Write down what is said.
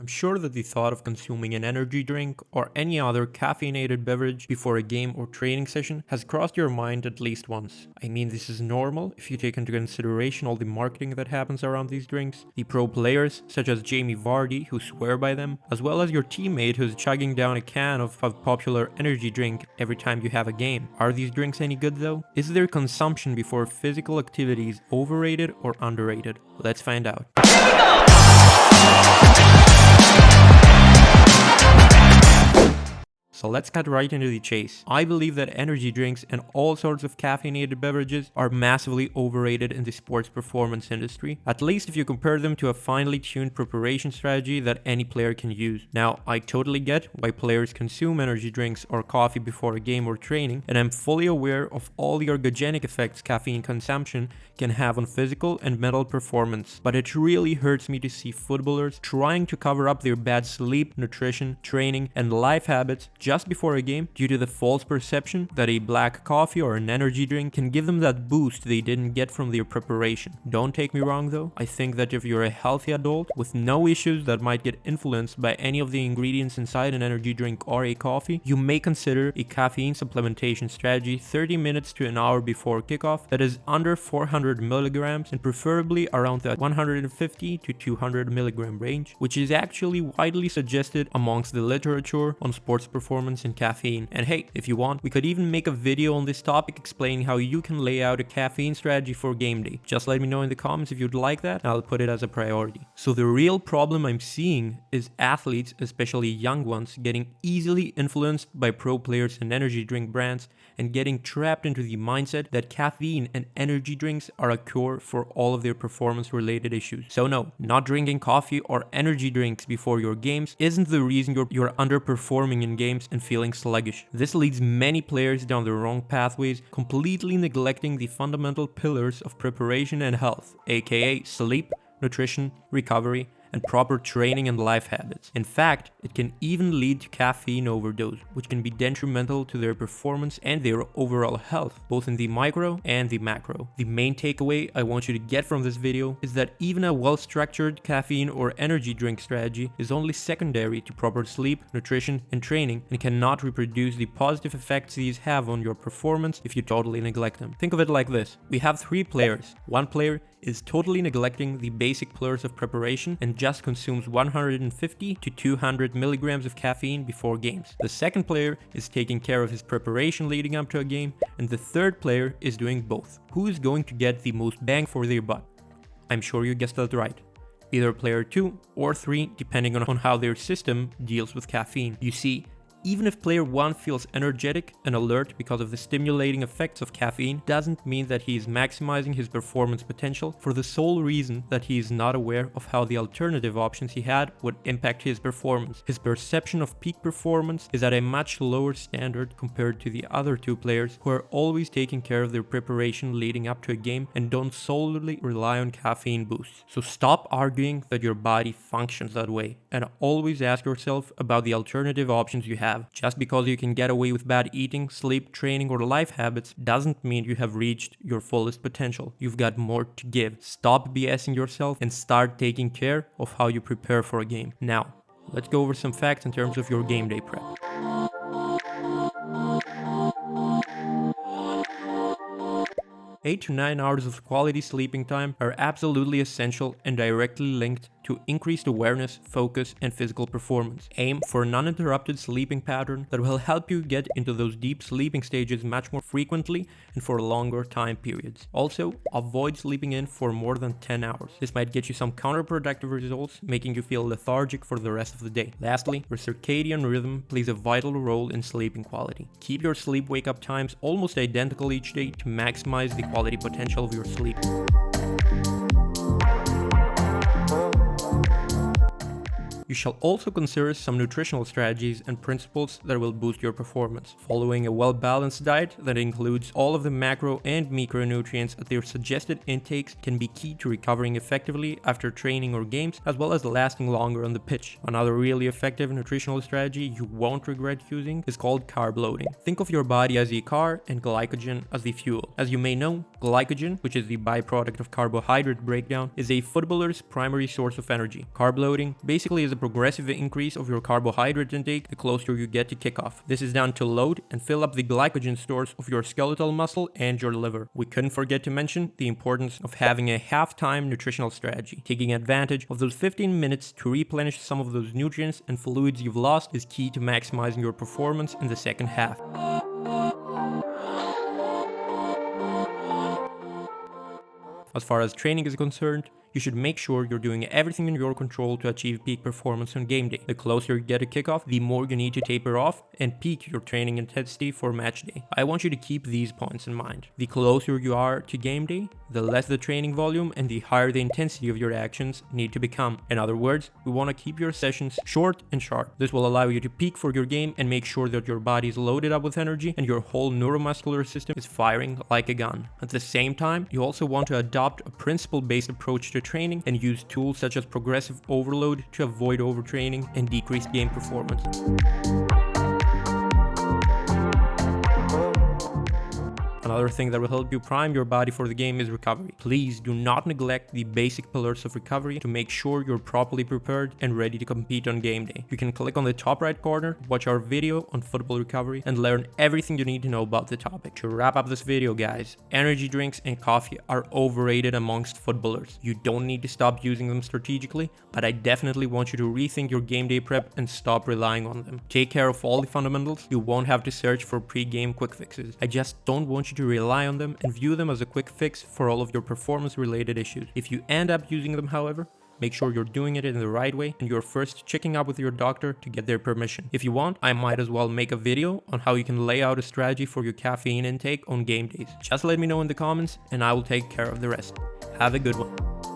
I'm sure that the thought of consuming an energy drink or any other caffeinated beverage before a game or training session has crossed your mind at least once. I mean, this is normal if you take into consideration all the marketing that happens around these drinks, the pro players such as Jamie Vardy who swear by them, as well as your teammate who's chugging down a can of a popular energy drink every time you have a game. Are these drinks any good though? Is their consumption before physical activities overrated or underrated? Let's find out. So let's cut right into the chase. I believe that energy drinks and all sorts of caffeinated beverages are massively overrated in the sports performance industry, at least if you compare them to a finely tuned preparation strategy that any player can use. Now, I totally get why players consume energy drinks or coffee before a game or training, and I'm fully aware of all the ergogenic effects caffeine consumption can have on physical and mental performance, but it really hurts me to see footballers trying to cover up their bad sleep, nutrition, training, and life habits just before a game due to the false perception that a black coffee or an energy drink can give them that boost they didn't get from their preparation. Don't take me wrong though, I think that if you're a healthy adult with no issues that might get influenced by any of the ingredients inside an energy drink or a coffee, you may consider a caffeine supplementation strategy 30 minutes to an hour before kickoff that is under 400 milligrams and preferably around the 150 to 200 milligram range, which is actually widely suggested amongst the literature on sports performance and caffeine. And hey, if you want, we could even make a video on this topic explaining how you can lay out a caffeine strategy for game day. Just let me know in the comments if you'd like that, and I'll put it as a priority. So the real problem I'm seeing is athletes, especially young ones, getting easily influenced by pro players and energy drink brands and getting trapped into the mindset that caffeine and energy drinks are a cure for all of their performance related issues. So no, not drinking coffee or energy drinks before your games isn't the reason you're underperforming in games and feeling sluggish. This leads many players down the wrong pathways, completely neglecting the fundamental pillars of preparation and health, aka sleep, nutrition, recovery, and proper training and life habits. In fact, it can even lead to caffeine overdose, which can be detrimental to their performance and their overall health, both in the micro and the macro. The main takeaway I want you to get from this video is that even a well-structured caffeine or energy drink strategy is only secondary to proper sleep, nutrition, and training, and cannot reproduce the positive effects these have on your performance if you totally neglect them. Think of it like this. We have three players. One player is totally neglecting the basic pillars of preparation and just consumes 150 to 200 milligrams of caffeine before games. The second player is taking care of his preparation leading up to a game, and the third player is doing both. Who is going to get the most bang for their buck? I'm sure you guessed that right. Either player 2 or 3, depending on how their system deals with caffeine. You see, even if player 1 feels energetic and alert because of the stimulating effects of caffeine, doesn't mean that he is maximizing his performance potential for the sole reason that he is not aware of how the alternative options he had would impact his performance. His perception of peak performance is at a much lower standard compared to the other two players who are always taking care of their preparation leading up to a game and don't solely rely on caffeine boosts. So stop arguing that your body functions that way and always ask yourself about the alternative options you have. Just because you can get away with bad eating, sleep, training, or life habits doesn't mean you have reached your fullest potential. You've got more to give. Stop BSing yourself and start taking care of how you prepare for a game. Now, let's go over some facts in terms of your game day prep. 8 to 9 hours of quality sleeping time are absolutely essential and directly linked to increased awareness, focus, and physical performance. Aim for an uninterrupted sleeping pattern that will help you get into those deep sleeping stages much more frequently and for longer time periods. Also, avoid sleeping in for more than 10 hours. This might get you some counterproductive results, making you feel lethargic for the rest of the day. Lastly, your circadian rhythm plays a vital role in sleeping quality. Keep your sleep-wake up times almost identical each day to maximize the quality potential of your sleep. You shall also consider some nutritional strategies and principles that will boost your performance. Following a well-balanced diet that includes all of the macro and micronutrients at their suggested intakes can be key to recovering effectively after training or games, as well as lasting longer on the pitch. Another really effective nutritional strategy you won't regret using is called carb loading. Think of your body as a car and glycogen as the fuel. As you may know, Glycogen, which is the byproduct of carbohydrate breakdown, is a footballer's primary source of energy. Carb loading basically is a progressive increase of your carbohydrate intake the closer you get to kickoff. This is done to load and fill up the glycogen stores of your skeletal muscle and your liver. We couldn't forget to mention the importance of having a half-time nutritional strategy. Taking advantage of those 15 minutes to replenish some of those nutrients and fluids you've lost is key to maximizing your performance in the second half. As far as training is concerned, you should make sure you're doing everything in your control to achieve peak performance on game day. The closer you get to kickoff, the more you need to taper off and peak your training intensity for match day. I want you to keep these points in mind. The closer you are to game day, the less the training volume and the higher the intensity of your actions need to become. In other words, we want to keep your sessions short and sharp. This will allow you to peak for your game and make sure that your body is loaded up with energy and your whole neuromuscular system is firing like a gun. At the same time, you also want to adopt a principle-based approach to training and use tools such as progressive overload to avoid overtraining and decrease game performance. Another thing that will help you prime your body for the game is recovery. Please do not neglect the basic pillars of recovery to make sure you're properly prepared and ready to compete on game day. You can click on the top right corner, watch our video on football recovery, and learn everything you need to know about the topic. To wrap up this video, guys, energy drinks and coffee are overrated amongst footballers. You don't need to stop using them strategically, but I definitely want you to rethink your game day prep and stop relying on them. Take care of all the fundamentals. You won't have to search for pre-game quick fixes. I just don't want you to rely on them and view them as a quick fix for all of your performance related issues. If you end up using them, however, make sure you're doing it in the right way and you're first checking up with your doctor to get their permission. If you want, I might as well make a video on how you can lay out a strategy for your caffeine intake on game days. Just let me know in the comments and I will take care of the rest. Have a good one.